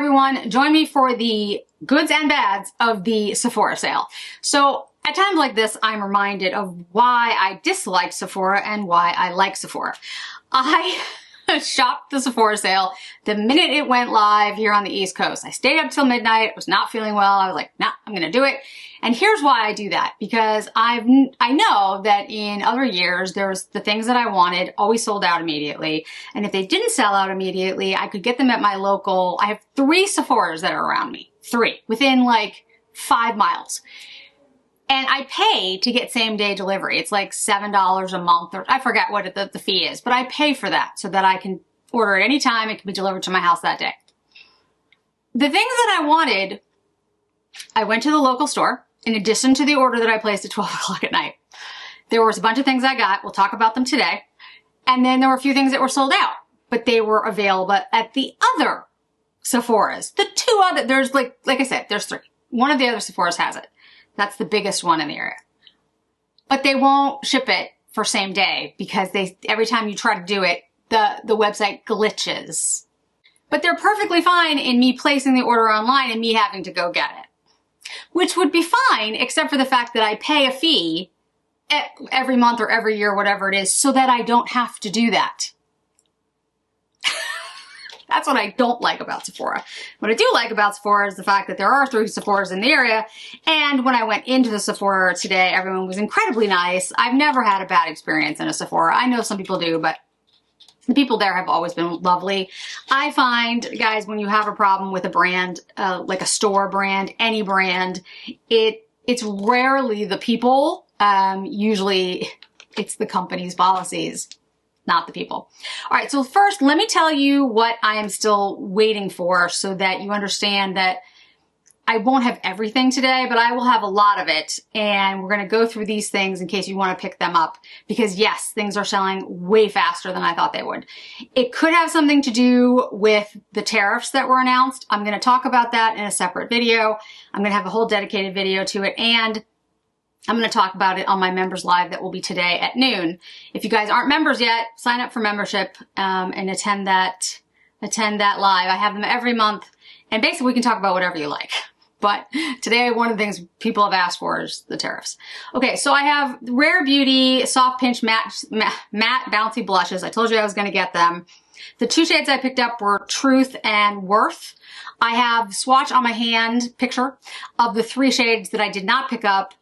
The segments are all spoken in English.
everyone, join me for the goods and bads of the Sephora sale. So at times like this, I'm reminded of why I dislike Sephora and why I like Sephora. I shopped the Sephora sale the minute it went live here on the East Coast. I stayed up till midnight, was not feeling well. I was like, nah, I'm gonna do it. And here's why I do that, because I know that in other years, there's the things that I wanted always sold out immediately. And if they didn't sell out immediately, I could get them at my local. I have 3 Sephoras that are around me, 3, within like 5 miles. And I pay to get same day delivery. It's like $7 a month, or I forget what the fee is, but I pay for that so that I can order at any time. It can be delivered to my house that day. The things that I wanted, I went to the local store in addition to the order that I placed at 12 o'clock at night. There was a bunch of things I got. We'll talk about them today. And then there were a few things that were sold out, but they were available at the other Sephoras. The 2 other, there's like I said, there's 3. One of the other Sephoras has it. That's the biggest one in the area. But they won't ship it for same day because every time you try to do it, the website glitches. But they're perfectly fine in me placing the order online and me having to go get it. Which would be fine, except for the fact that I pay a fee every month or every year, whatever it is, so that I don't have to do that. That's what I don't like about Sephora. What I do like about Sephora is the fact that there are 3 Sephoras in the area. And when I went into the Sephora today, everyone was incredibly nice. I've never had a bad experience in a Sephora. I know some people do, but the people there have always been lovely. I find, guys, when you have a problem with a brand, like a store brand, any brand, it's rarely the people. Usually it's the company's policies, not the people. All right, so first, let me tell you what I am still waiting for so that you understand that I won't have everything today, but I will have a lot of it. And we're going to go through these things in case you want to pick them up. Because yes, things are selling way faster than I thought they would. It could have something to do with the tariffs that were announced. I'm going to talk about that in a separate video. I'm going to have a whole dedicated video to it. And I'm going to talk about it on my members live that will be today at noon. If you guys aren't members yet, sign up for membership and attend that live. I have them every month. And basically we can talk about whatever you like. But today, one of the things people have asked for is the tariffs. Okay, so I have Rare Beauty Soft Pinch Matte Bouncy Blushes. I told you I was going to get them. The 2 shades I picked up were Truth and Worth. I have swatch on my hand picture of the 3 shades that I did not pick up.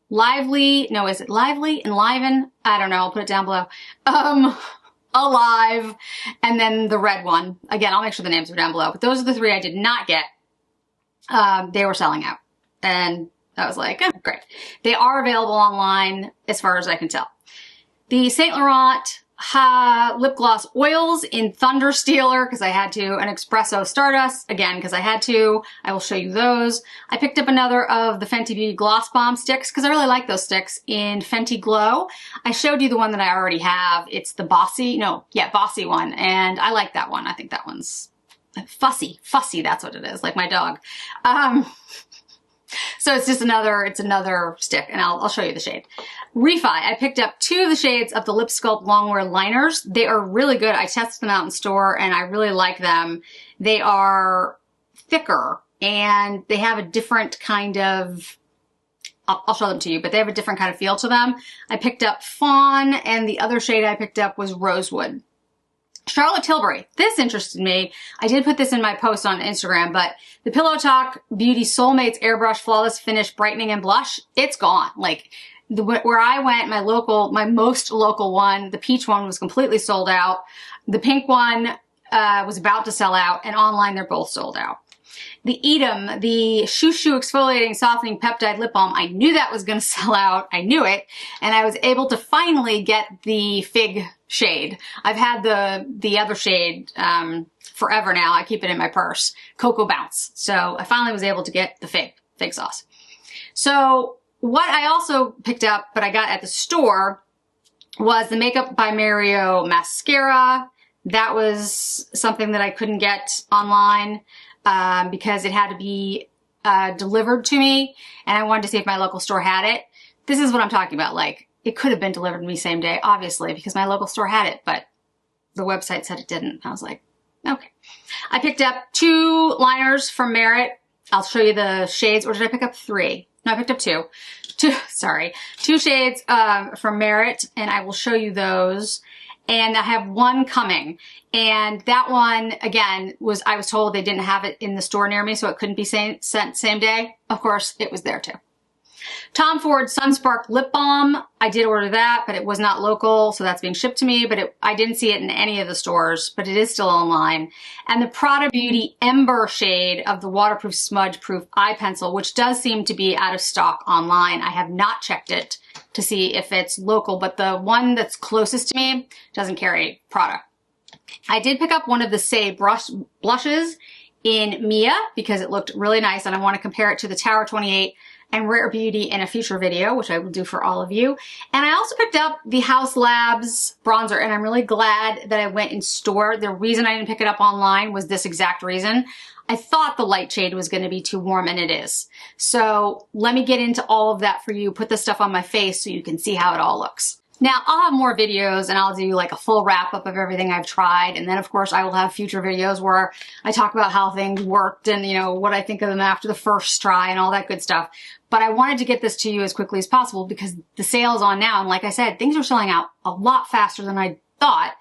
Lively, no, is it Lively? Enliven? I don't know, I'll put it down below. Alive, and then the red one. Again, I'll make sure the names are down below. But those are the 3 I did not get. They were selling out. And I was like, oh, great. They are available online as far as I can tell. The Saint Laurent lip gloss oils in Thunder Stealer, because I had to, an Espresso Stardust, again, because I had to. I will show you those. I picked up another of the Fenty Beauty Gloss Bomb sticks, because I really like those sticks, in Fenty Glow. I showed you the one that I already have. It's the Bossy one, and I like that one. I think that one's fussy, that's what it is, like my dog. So it's just another stick, and I'll show you the shade. Refy, I picked up 2 of the shades of the Lip Sculpt Longwear Liners. They are really good. I tested them out in store, and I really like them. They are thicker, and they have a different kind of, I'll show them to you, but they have a different kind of feel to them. I picked up Fawn, and the other shade I picked up was Rosewood. Charlotte Tilbury, this interested me. I did put this in my post on Instagram, but the Pillow Talk Beauty Soulmates Airbrush Flawless Finish Brightening and Blush, it's gone. Like, where I went, my most local one, the peach one was completely sold out. The pink one was about to sell out, and online they're both sold out. The Edam, the Shoo Shoo Exfoliating Softening Peptide Lip Balm, I knew that was going to sell out. I knew it. And I was able to finally get the Fig shade. I've had the other shade forever now. I keep it in my purse. Cocoa Bounce. So I finally was able to get the Fig sauce. So what I also picked up, but I got at the store, was the Makeup by Mario mascara. That was something that I couldn't get online. Because it had to be delivered to me, and I wanted to see if my local store had it. This is what I'm talking about. Like, it could have been delivered to me same day, obviously, because my local store had it, but the website said it didn't. I was like, okay. I picked up 2 liners from Merit. I'll show you the shades, or did I pick up 3? No, I picked up 2. 2 shades from Merit, and I will show you those. And I have 1 coming. And that one, again, I was told they didn't have it in the store near me, so it couldn't be sent same day. Of course, it was there too. Tom Ford Sunspark Lip Balm. I did order that, but it was not local, so that's being shipped to me. But I didn't see it in any of the stores, but it is still online. And the Prada Beauty Ember shade of the waterproof smudge-proof eye pencil, which does seem to be out of stock online. I have not checked it to see if it's local, but the one that's closest to me doesn't carry Prada. I did pick up one of the Saie blushes in Mia because it looked really nice, and I want to compare it to the Tower 28 and Rare Beauty in a future video, which I will do for all of you. And I also picked up the Haus Labs bronzer, and I'm really glad that I went in store. The reason I didn't pick it up online was this exact reason. I thought the light shade was going to be too warm, and it is. So let me get into all of that for you, put this stuff on my face so you can see how it all looks. Now, I'll have more videos and I'll do like a full wrap up of everything I've tried. And then of course I will have future videos where I talk about how things worked and, you know, what I think of them after the first try and all that good stuff. But I wanted to get this to you as quickly as possible because the sale is on now. And like I said, things are selling out a lot faster than I thought.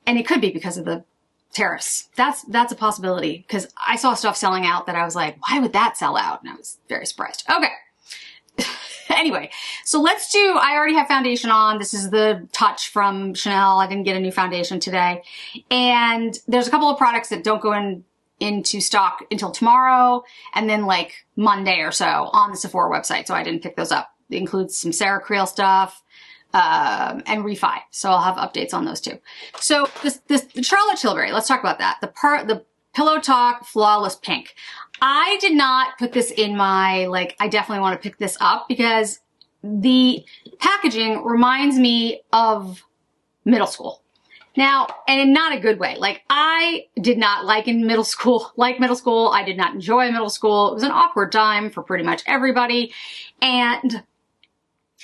And it could be because of the tariffs. That's a possibility because I saw stuff selling out that I was like, why would that sell out? And I was very surprised. Okay. Anyway, so I already have foundation on. This is the Touch from Chanel. I didn't get a new foundation today. And there's a couple of products that don't go into stock until tomorrow and then like Monday or so on the Sephora website. So I didn't pick those up. It includes some Sarah Creel stuff and Refy. So I'll have updates on those too. So the Charlotte Tilbury, let's talk about that. The Pillow Talk Flawless Pink. I did not put this in my, I definitely want to pick this up because the packaging reminds me of middle school. Now, and in not a good way. I did not like middle school. I did not enjoy middle school. It was an awkward time for pretty much everybody. And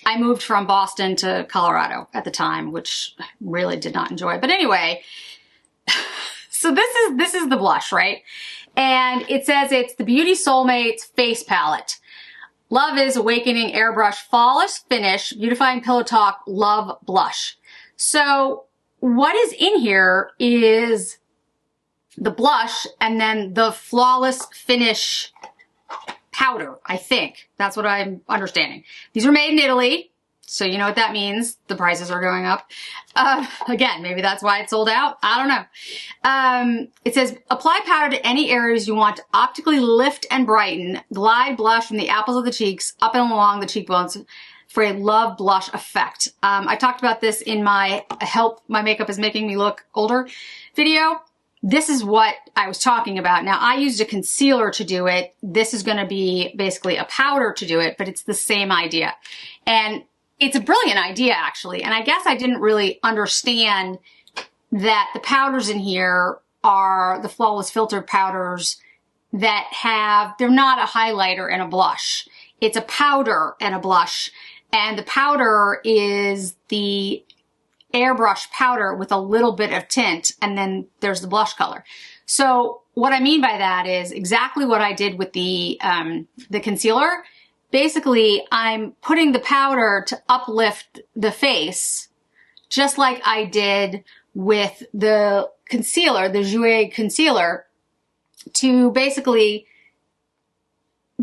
I moved from Boston to Colorado at the time, which I really did not enjoy. But anyway, so this is the blush, right? And it says it's the Beauty Soulmates Face Palette. Love is Awakening Airbrush Flawless Finish Beautifying Pillow Talk Love Blush. So what is in here is the blush and then the Flawless Finish powder, I think. That's what I'm understanding. These are made in Italy. So you know what that means. The prices are going up. Again, maybe that's why it's sold out. I don't know. It says, apply powder to any areas you want to optically lift and brighten. Glide blush from the apples of the cheeks up and along the cheekbones for a love blush effect. I talked about this in my Help My Makeup is Making Me Look Older video. This is what I was talking about. Now, I used a concealer to do it. This is going to be basically a powder to do it, but it's the same idea. And it's a brilliant idea, actually. And I guess I didn't really understand that the powders in here are the Flawless Filtered powders that they're not a highlighter and a blush. It's a powder and a blush. And the powder is the airbrush powder with a little bit of tint. And then there's the blush color. So what I mean by that is exactly what I did with the concealer. Basically, I'm putting the powder to uplift the face, just like I did with the concealer, the Jouer concealer, to basically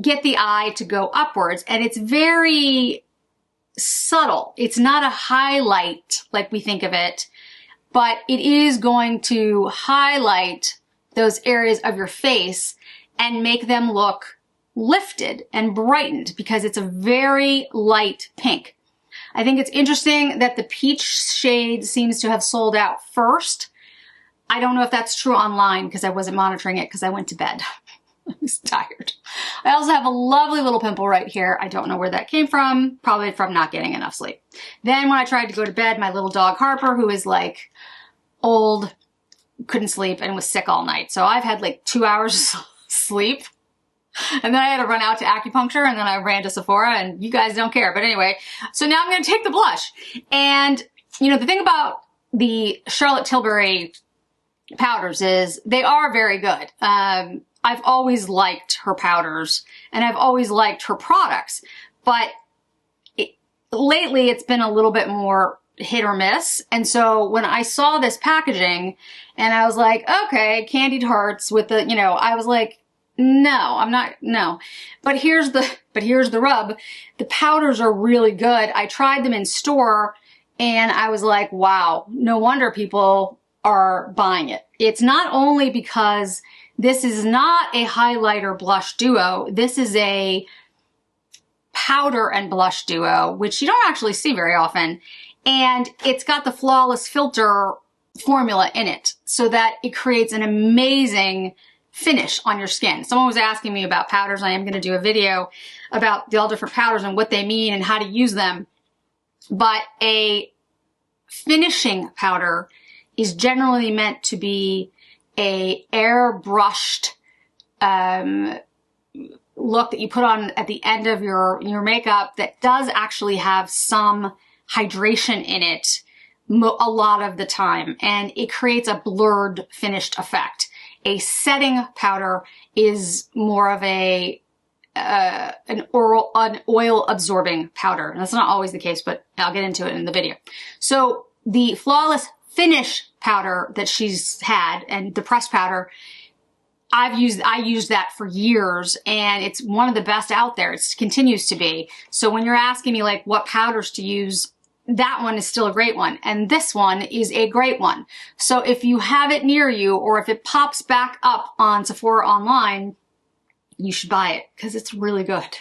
get the eye to go upwards. And it's very subtle. It's not a highlight like we think of it, but it is going to highlight those areas of your face and make them look lifted and brightened because it's a very light pink. I think it's interesting that the peach shade seems to have sold out first. I don't know if that's true online because I wasn't monitoring it because I went to bed. I was tired. I also have a lovely little pimple right here. I don't know where that came from. Probably from not getting enough sleep. Then when I tried to go to bed, my little dog Harper, who is like old, couldn't sleep and was sick all night. So I've had like 2 hours of sleep. And then I had to run out to acupuncture and then I ran to Sephora and you guys don't care. But anyway, so now I'm going to take the blush. And, you know, the thing about the Charlotte Tilbury powders is they are very good. I've always liked her powders and I've always liked her products, but lately it's been a little bit more hit or miss. And so when I saw this packaging and I was like, okay, candied hearts with the, you know, I was like, no, I'm not, no. But here's the rub. The powders are really good. I tried them in store and I was like, wow, no wonder people are buying it. It's not only because this is not a highlighter blush duo. This is a powder and blush duo, which you don't actually see very often. And it's got the Flawless Filter formula in it so that it creates an amazing finish on your skin. Someone was asking me about powders. I am going to do a video about all different powders and what they mean and how to use them. But a finishing powder is generally meant to be a airbrushed look that you put on at the end of your makeup that does actually have some hydration in it a lot of the time, and it creates a blurred finished effect. A setting powder is more of a an oil absorbing powder. And that's not always the case, but I'll get into it in the video. So the Flawless Finish powder that she's had and the pressed powder, I used that for years and it's one of the best out there. It continues to be. So when you're asking me like what powders to use, that one is still a great one. And this one is a great one. So if you have it near you or if it pops back up on Sephora online, you should buy it because it's really good.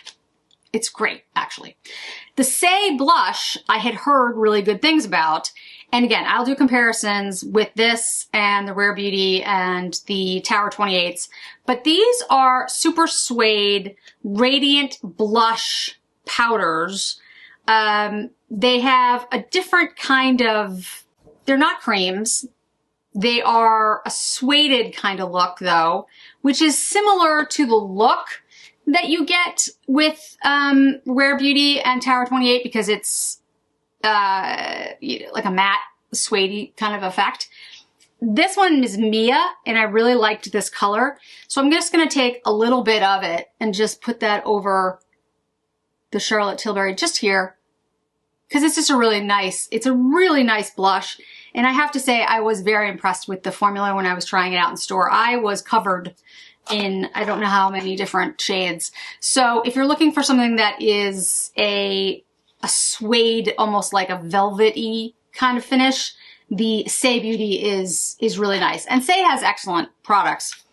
It's great, actually. The Saie blush, I had heard really good things about. And again, I'll do comparisons with this and the Rare Beauty and the Tower 28s. But these are super suede, radiant blush powders. They have a different kind of, they're not creams. They are a sueded kind of look though, which is similar to the look that you get with Rare Beauty and Tower 28 because it's like a matte suede kind of effect. This one is Mia and I really liked this color. So I'm just gonna take a little bit of it and just put that over the Charlotte Tilbury just here because it's just a really nice blush. And I have to say I was very impressed with the formula when I was trying it out in store. I was covered in I don't know how many different shades. So if you're looking for something that is a suede, almost like a velvety kind of finish, the Saie Beauty is really nice. And Saie has excellent products.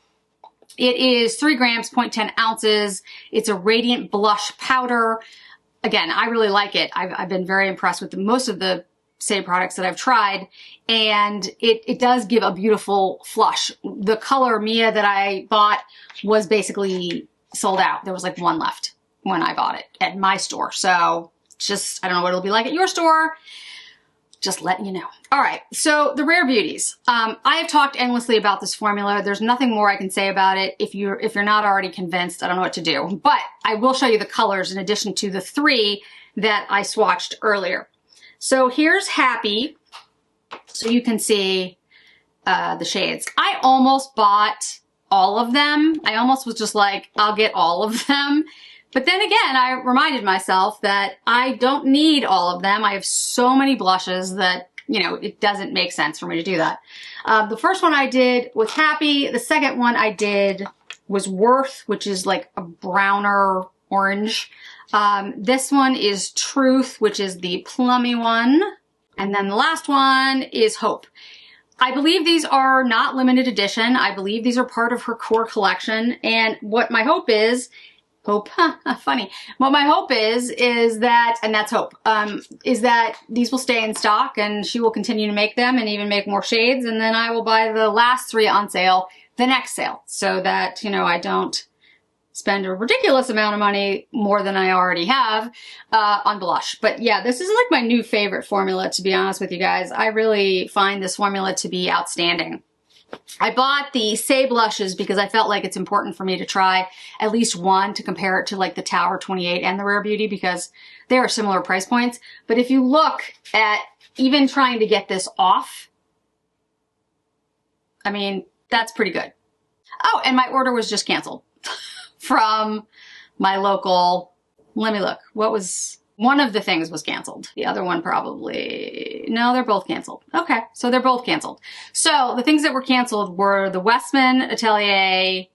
It is 3 grams, 0.10 ounces. It's a radiant blush powder. Again, I really like it. I've been very impressed with most of the Saie products that I've tried, and it does give a beautiful flush. The color Mia that I bought was basically sold out. There was like one left when I bought it at my store. So just, I don't know what it'll be like at your store. Just letting you know. All right, so the Rare Beauties. I have talked endlessly about this formula. There's nothing more I can say about it. If you're not already convinced, I don't know what to do. But I will show you the colors in addition to the 3 that I swatched earlier. So here's Happy, so you can see the shades. I almost bought all of them. I almost was just like, I'll get all of them. But then again, I reminded myself that I don't need all of them. I have so many blushes that, you know, it doesn't make sense for me to do that. The first one I did was Happy. The second one I did was Worth, which is like a browner orange. This one is Truth, which is the plummy one. And then the last one is Hope. I believe these are not limited edition. I believe these are part of her core collection. And what my hope is, funny. What my hope is that, and that's Hope, is that these will stay in stock and she will continue to make them and even make more shades. And then I will buy the last 3 on sale, the next sale, so that, you know, I don't spend a ridiculous amount of money, more than I already have, on blush. But yeah, this is like my new favorite formula, to be honest with you guys. I really find this formula to be outstanding. I bought the Saie blushes because I felt like it's important for me to try at least one to compare it to like the Tower 28 and the Rare Beauty because they are similar price points. But if you look at even trying to get this off, I mean, that's pretty good. Oh, and my order was just canceled from my local, let me look. What was, one of the things was canceled. The other one probably, no, they're both canceled. Okay, so they're both canceled. So the things that were canceled were the Westman Atelier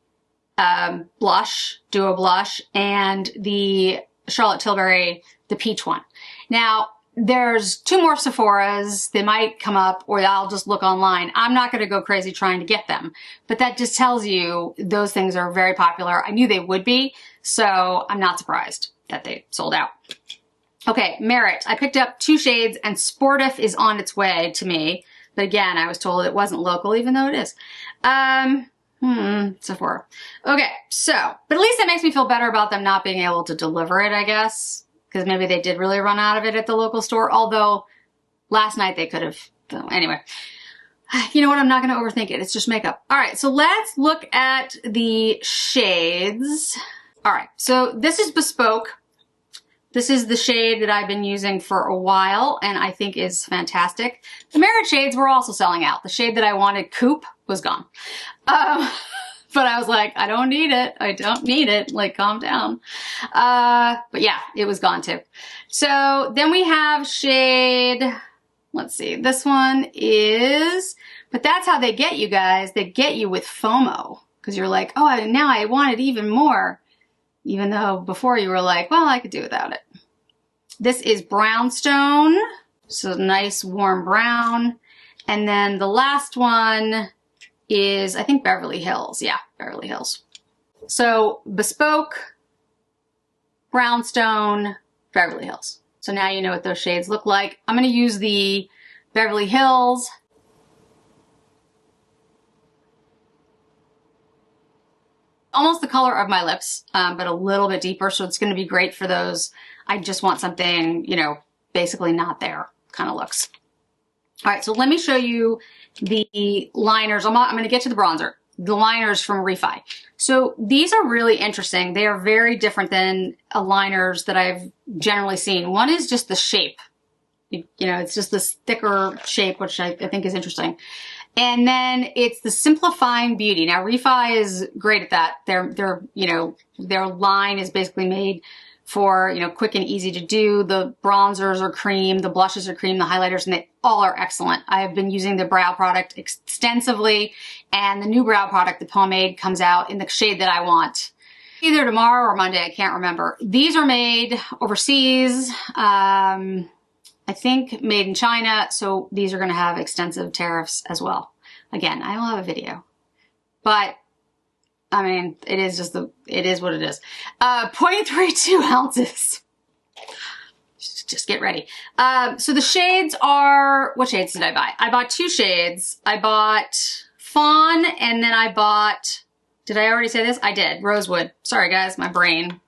blush, Duo Blush, and the Charlotte Tilbury, the peach one. Now, there's 2 more Sephora's. They might come up, or I'll just look online. I'm not going to go crazy trying to get them, but that just tells you those things are very popular. I knew they would be, so I'm not surprised that they sold out. Okay, Merit. I picked up 2 shades, and Sportif is on its way to me. But again, I was told it wasn't local, even though it is. Sephora. Okay, so, but at least it makes me feel better about them not being able to deliver it, I guess. Because maybe they did really run out of it at the local store. Although, last night they could have. So anyway. You know what? I'm not going to overthink it. It's just makeup. All right, so let's look at the shades. All right, so this is Bespoke. This is the shade that I've been using for a while and I think is fantastic. The Merit shades were also selling out. The shade that I wanted, Coupe, was gone. But I was like, I don't need it. I don't need it. Like, calm down. But yeah, it was gone too. So then we have shade, let's see, this one is, but that's how they get you guys. They get you with FOMO because you're like, oh, now I want it even more. Even though before you were like, well, I could do without it. This is Brownstone. So nice warm brown. And then the last one is, I think, Beverly Hills. Yeah, Beverly Hills. So Bespoke, Brownstone, Beverly Hills. So now you know what those shades look like. I'm going to use the Beverly Hills. Almost the color of my lips, but a little bit deeper. So it's going to be great for those. I just want something, you know, basically not there kind of looks. All right, so let me show you the liners. I'm going to get to the bronzer. The liners from Refy. So these are really interesting. They are very different than liners that I've generally seen. One is just the shape. You know, it's just this thicker shape, which I think is interesting. And then it's the Simplifying Beauty. Now, Refy is great at that. Their line is basically made for, you know, quick and easy to do. The bronzers are cream, the blushes are cream, the highlighters, and they all are excellent. I have been using the brow product extensively, and the new brow product, the pomade, comes out in the shade that I want. Either tomorrow or Monday, I can't remember. These are made overseas. I think made in China, so these are going to have extensive tariffs as well. Again, I will have a video, but I mean, it is what it is. 0.32 ounces. Just get ready. So the shades are, what shades did I buy? I bought 2 shades. I bought Fawn, and then I bought, did I already say this? I did, Rosewood. Sorry guys, my brain.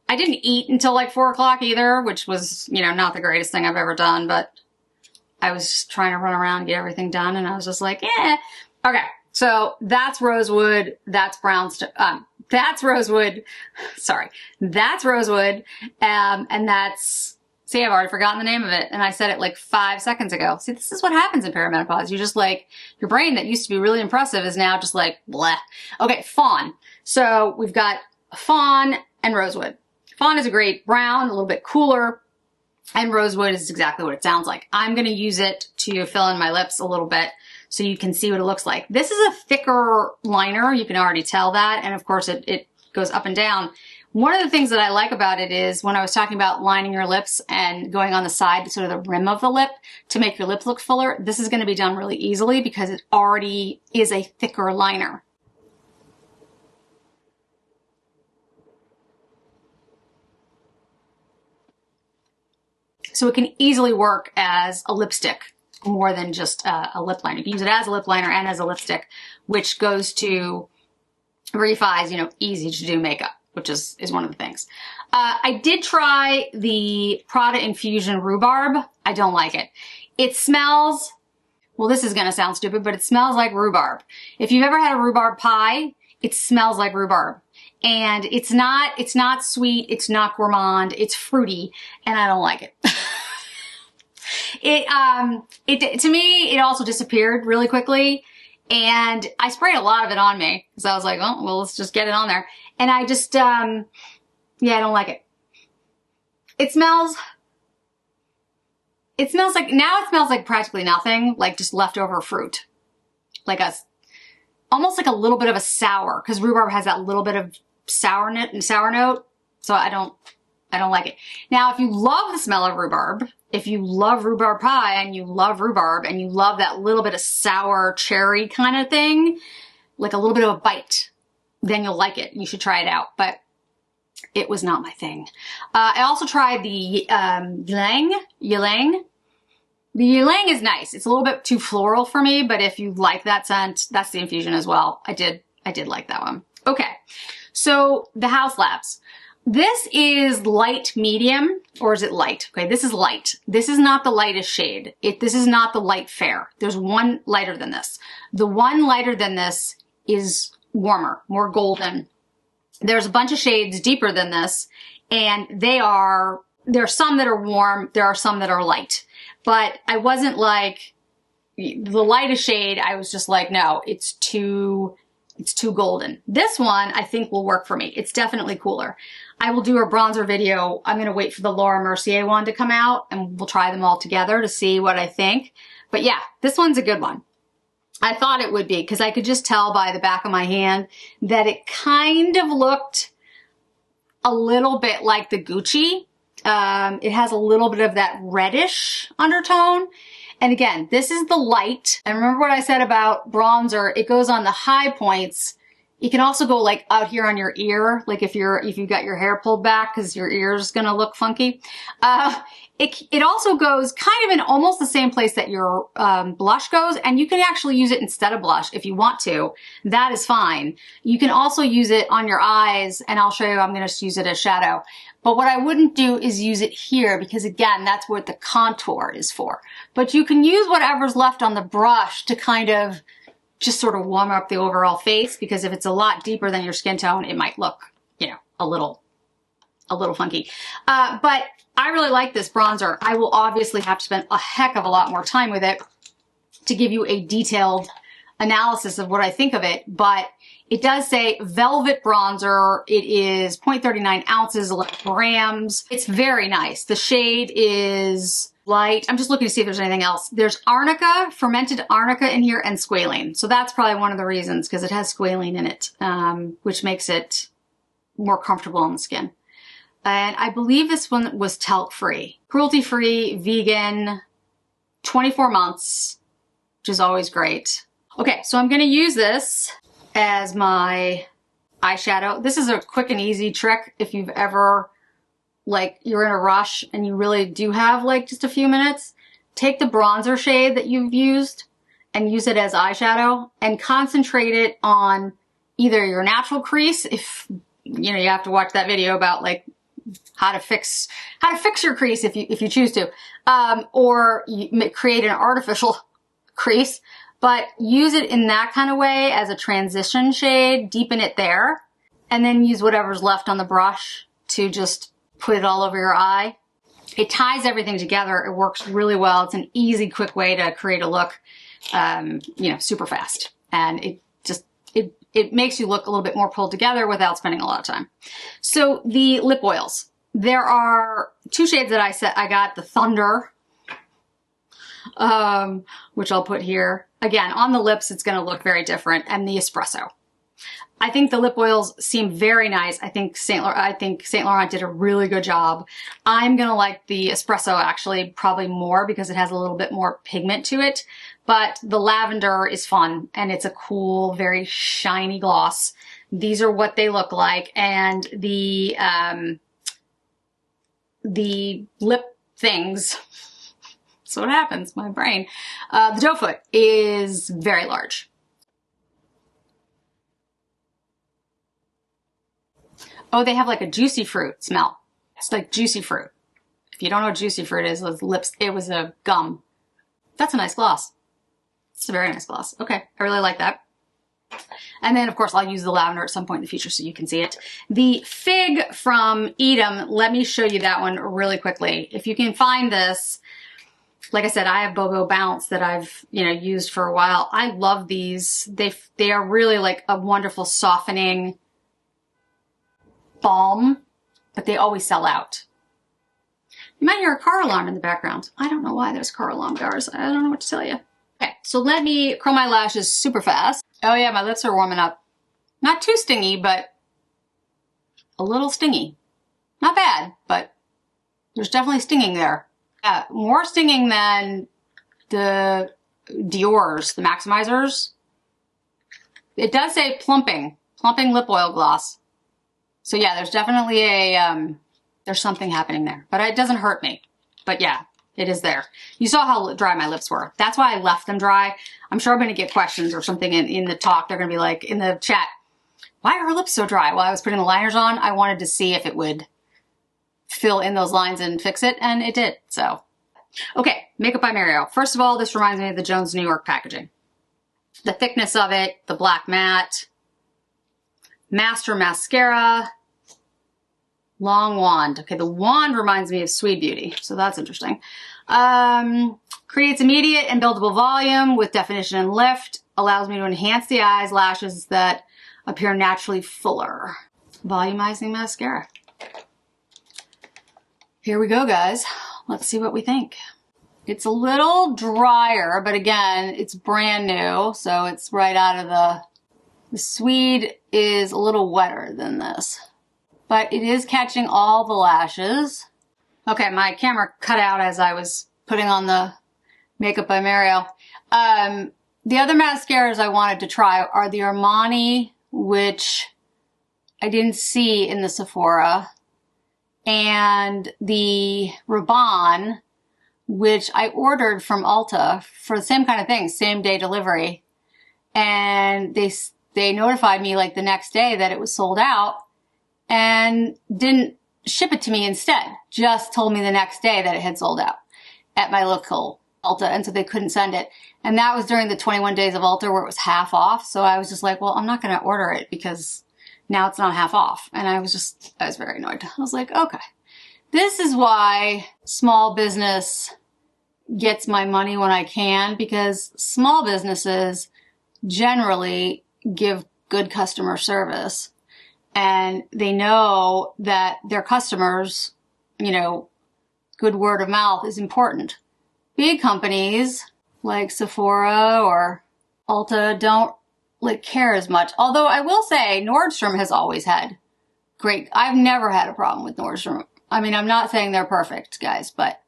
I didn't eat until like 4 o'clock either, which was, you know, not the greatest thing I've ever done, but I was just trying to run around and get everything done, and I was just like, eh. Okay, so that's Rosewood, that's Brownstone, that's Rosewood, sorry, that's Rosewood, and that's, see, I've already forgotten the name of it, and I said it like 5 seconds ago. See, this is what happens in perimenopause. You just like, your brain that used to be really impressive is now just like, bleh. Okay, Fawn. So we've got Fawn and Rosewood. Fawn is a great brown, a little bit cooler, and Rosewood is exactly what it sounds like. I'm going to use it to fill in my lips a little bit so you can see what it looks like. This is a thicker liner, you can already tell that, and of course it goes up and down. One of the things that I like about it is when I was talking about lining your lips and going on the side, sort of the rim of the lip to make your lips look fuller, this is going to be done really easily because it already is a thicker liner. So it can easily work as a lipstick more than just a lip liner. You can use it as a lip liner and as a lipstick, which goes to Refy's, you know, easy to do makeup, which is one of the things. I did try the Prada Infusion Rhubarb. I don't like it. It smells, well, this is gonna sound stupid, but it smells like rhubarb. If you've ever had a rhubarb pie, it smells like rhubarb. And it's not sweet, it's not gourmand, it's fruity, and I don't like it. To me, it also disappeared really quickly. And I sprayed a lot of it on me because I was like, oh, well, let's just get it on there. And I just, yeah, I don't like it. It smells like, now it smells like practically nothing, like just leftover fruit. Like almost like a little bit of a sour, because rhubarb has that little bit of sour note. So I don't like it. Now, if you love the smell of rhubarb, if you love rhubarb pie and you love rhubarb and you love that little bit of sour cherry kind of thing, like a little bit of a bite, then you'll like it. You should try it out. But it was not my thing. I also tried the ylang. The ylang is nice. It's a little bit too floral for me, but if you like that scent, that's the infusion as well. I did like that one. Okay, so the Haus Labs. This is light medium, or is it light? Okay, this is light. This is not the lightest shade. This is not the light fair. There's one lighter than this. The one lighter than this is warmer, more golden. There's a bunch of shades deeper than this, and there are some that are warm, there are some that are light. But I wasn't like, the lightest shade, I was just like, no, it's too golden. This one, I think, will work for me. It's definitely cooler. I will do a bronzer video. I'm going to wait for the Laura Mercier one to come out, and we'll try them all together to see what I think. But yeah, this one's a good one. I thought it would be, because I could just tell by the back of my hand that it kind of looked a little bit like the Gucci. It has a little bit of that reddish undertone. And again, this is the light. And remember what I said about bronzer, it goes on the high points. You can also go like out here on your ear, like if you've got your hair pulled back because your ear's gonna look funky. It also goes kind of in almost the same place that your blush goes, and you can actually use it instead of blush if you want to. That is fine. You can also use it on your eyes, and I'll show you, I'm gonna use it as shadow. But what I wouldn't do is use it here, because again, that's what the contour is for. But you can use whatever's left on the brush to kind of just sort of warm up the overall face, because if it's a lot deeper than your skin tone, it might look, you know, a little funky. But I really like this bronzer. I will obviously have to spend a heck of a lot more time with it to give you a detailed analysis of what I think of it, but it does say velvet bronzer. It is 0.39 ounces, 11 grams. It's very nice. The shade is light. I'm just looking to see if there's anything else. There's arnica, fermented arnica in here, and squalene. So that's probably one of the reasons, because it has squalene in it, which makes it more comfortable on the skin. And I believe this one was talc-free, cruelty-free, vegan, 24 months, which is always great. Okay, so I'm going to use this as my eyeshadow. This is a quick and easy trick if you've ever, like, you're in a rush and you really do have like just a few minutes. Take the bronzer shade that you've used and use it as eyeshadow, and concentrate it on either your natural crease, if you know, you have to watch that video about like how to fix your crease if you choose to, or you create an artificial crease. But use it in that kind of way as a transition shade, deepen it there, and then use whatever's left on the brush to just put it all over your eye. It ties everything together. It works really well. It's an easy, quick way to create a look, you know, super fast. And it makes you look a little bit more pulled together without spending a lot of time. So the lip oils. There are two shades that I got, the Thunder, which I'll put here. Again, on the lips, it's going to look very different, and the Espresso. I think the lip oils seem very nice. I think Saint Laurent did a really good job. I'm going to like the Espresso actually probably more because it has a little bit more pigment to it, but the lavender is fun, and it's a cool, very shiny gloss. These are what they look like, and the lip things, so what happens, my brain. The doe foot is very large. Oh, they have like a juicy fruit smell. It's like juicy fruit. If you don't know what juicy fruit is, it was a gum. That's a nice gloss. It's a very nice gloss. Okay, I really like that. And then, of course, I'll use the lavender at some point in the future so you can see it. The Fig from Edam, let me show you that one really quickly. If you can find this, Like I said, I have Bobo Bounce that I've, you know, used for a while. I love these. They are really like a wonderful softening balm, but they always sell out. You might hear a car alarm in the background. I don't know why there's car alarm guards. I don't know what to tell you. Okay, so let me curl my lashes super fast. Oh yeah, my lips are warming up. Not too stingy, but a little stingy. Not bad, but there's definitely stinging there. Yeah, more stinging than the Dior's, the Maximizers. It does say plumping lip oil gloss. So yeah, there's definitely a, there's something happening there, but it doesn't hurt me. But yeah, it is there. You saw how dry my lips were. That's why I left them dry. I'm sure I'm going to get questions or something in the talk. They're going to be like, in the chat, why are her lips so dry? While I was putting the liners on, I wanted to see if it would fill in those lines and fix it, and it did, so. Okay, Makeup by Mario. First of all, this reminds me of the Jones New York packaging. The thickness of it, the black matte, Master Mascara, long wand. Okay, the wand reminds me of Sweet Beauty, so that's interesting. Creates immediate and buildable volume with definition and lift. Allows me to enhance the eyes, lashes that appear naturally fuller. Volumizing mascara. Here we go, guys. Let's see what we think. It's a little drier, but again, it's brand new, so it's right out of the Swede is a little wetter than this. But it is catching all the lashes. Okay, my camera cut out as I was putting on the Makeup by Mario. The other mascaras I wanted to try are the Armani, which I didn't see in the Sephora, and the Rabanne, which I ordered from Ulta for the same kind of thing, same day delivery. And they notified me like the next day that it was sold out and didn't ship it to me instead. Just told me the next day that it had sold out at my local Ulta, and so they couldn't send it. And that was during the 21 days of Ulta where it was half off. So I was just like, well, I'm not going to order it because now it's not half off. And I was very annoyed. I was like, okay, this is why small business gets my money when I can, because small businesses generally give good customer service and they know that their customers, you know, good word of mouth is important. Big companies like Sephora or Ulta don't like care as much. Although I will say Nordstrom has always had great, I've never had a problem with Nordstrom. I mean, I'm not saying they're perfect, guys, but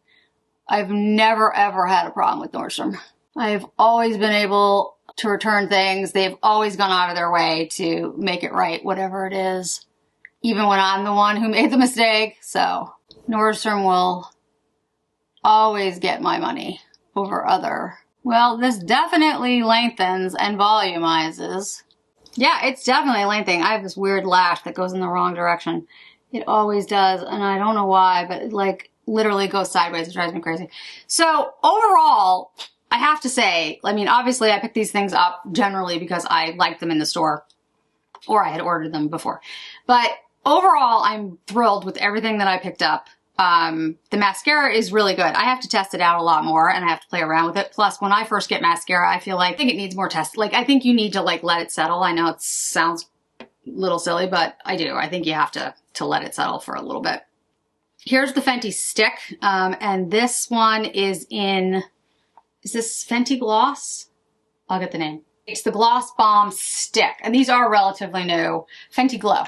I've never ever had a problem with Nordstrom. I've always been able to return things. They've always gone out of their way to make it right, whatever it is, even when I'm the one who made the mistake. So Nordstrom will always get my money over other. Well, this definitely lengthens and volumizes. Yeah, it's definitely lengthening. I have this weird lash that goes in the wrong direction. It always does, and I don't know why, but it like literally goes sideways. It drives me crazy. So overall, I have to say, I mean, obviously I picked these things up generally because I liked them in the store or I had ordered them before. But overall, I'm thrilled with everything that I picked up. The mascara is really good. I have to test it out a lot more and I have to play around with it. Plus, when I first get mascara, I feel like I think it needs more test. Like, I think you need to like let it settle. I know it sounds a little silly, but I do. I think you have to let it settle for a little bit. Here's the Fenty Stick. And this one is this Fenty Gloss? I'll get the name. It's the Gloss Bomb Stick. And these are relatively new. Fenty Glow.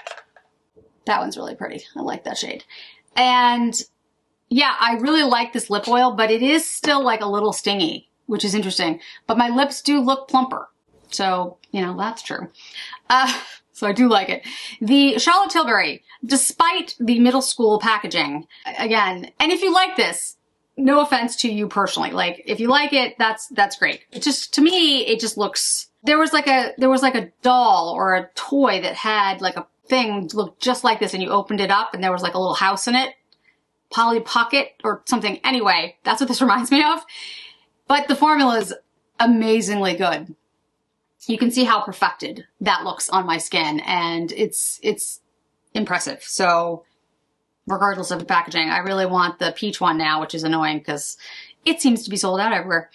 That one's really pretty. I like that shade. And yeah, I really like this lip oil, but it is still like a little stingy, which is interesting. But my lips do look plumper. So, you know, that's true. So I do like it. The Charlotte Tilbury, despite the middle school packaging, again, and if you like this, no offense to you personally, like if you like it, that's great. It just, to me, it just looks, there was like a doll or a toy that had like a thing looked just like this and you opened it up and there was like a little house in it, Polly Pocket or something. Anyway, that's what this reminds me of. But the formula is amazingly good. You can see how perfected that looks on my skin and it's impressive. So regardless of the packaging, I really want the peach one now, which is annoying because it seems to be sold out everywhere.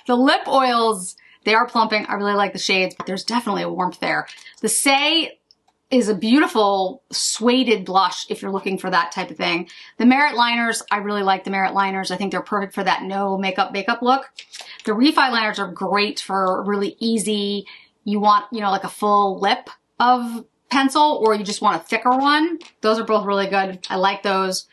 The lip oils, they are plumping. I really like the shades, but there's definitely a warmth there. The Saie is a beautiful suede blush if you're looking for that type of thing. The Merit liners, I really like the Merit liners. I think they're perfect for that no makeup look. The Refy liners are great for really easy, you want, you know, like a full lip of pencil, or you just want a thicker one. Those are both really good. I like those.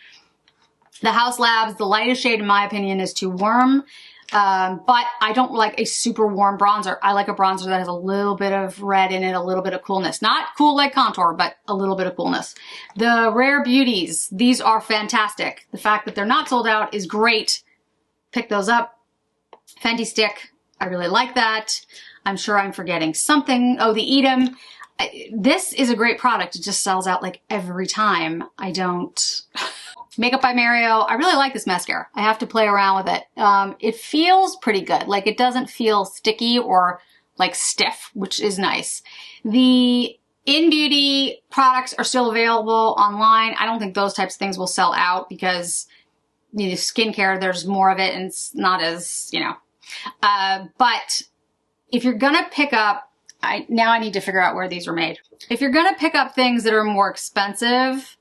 The Haus Labs, the lightest shade in my opinion is too warm. But I don't like a super warm bronzer. I like a bronzer that has a little bit of red in it, a little bit of coolness. Not cool like contour, but a little bit of coolness. The Rare Beauties, these are fantastic. The fact that they're not sold out is great. Pick those up. Fenty Stix, I really like that. I'm sure I'm forgetting something. Oh, the Edam. This is a great product. It just sells out like every time. I don't... Makeup by Mario. I really like this mascara. I have to play around with it. It feels pretty good. Like it doesn't feel sticky or like stiff, which is nice. The In Beauty products are still available online. I don't think those types of things will sell out because, you know, skincare, there's more of it and it's not as, you know. But if you're gonna pick up, now I need to figure out where these are made. If you're gonna pick up things that are more expensive,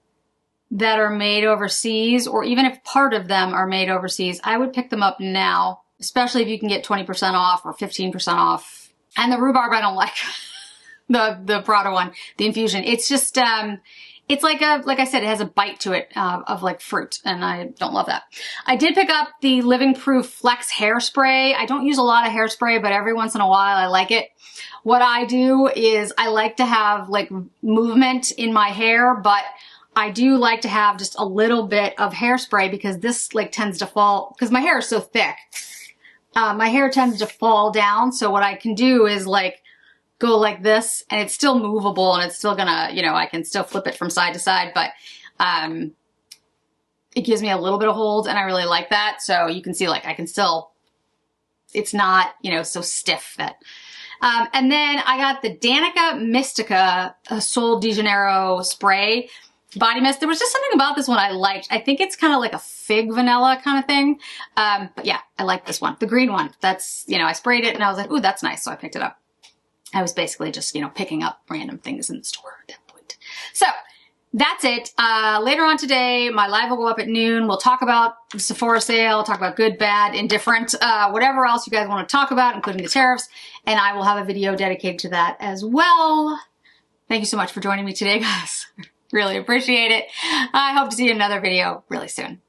that are made overseas, or even if part of them are made overseas, I would pick them up now, especially if you can get 20% off or 15% off. And the rhubarb I don't like, the Prada one, the infusion. It's just, it's like I said, it has a bite to it of like fruit, and I don't love that. I did pick up the Living Proof Flex Hairspray. I don't use a lot of hairspray, but every once in a while I like it. What I do is I like to have like movement in my hair, but I do like to have just a little bit of hairspray because this like tends to fall, because my hair is so thick. My hair tends to fall down. So what I can do is like go like this, and it's still movable and it's still gonna, you know, I can still flip it from side to side, but it gives me a little bit of hold and I really like that. So you can see like I can still, it's not, you know, so stiff that. And then I got the Danica Mystica Sol de Janeiro spray body mist. There was just something about this one I liked. I think it's kind of like a fig vanilla kind of thing. But yeah, I like this one. The green one. That's, you know, I sprayed it and I was like, ooh, that's nice. So I picked it up. I was basically just, you know, picking up random things in the store at that point. So that's it. Later on today, my live will go up at noon. We'll talk about the Sephora sale, talk about good, bad, indifferent, whatever else you guys want to talk about, including the tariffs. And I will have a video dedicated to that as well. Thank you so much for joining me today, guys. Really appreciate it. I hope to see you in another video really soon.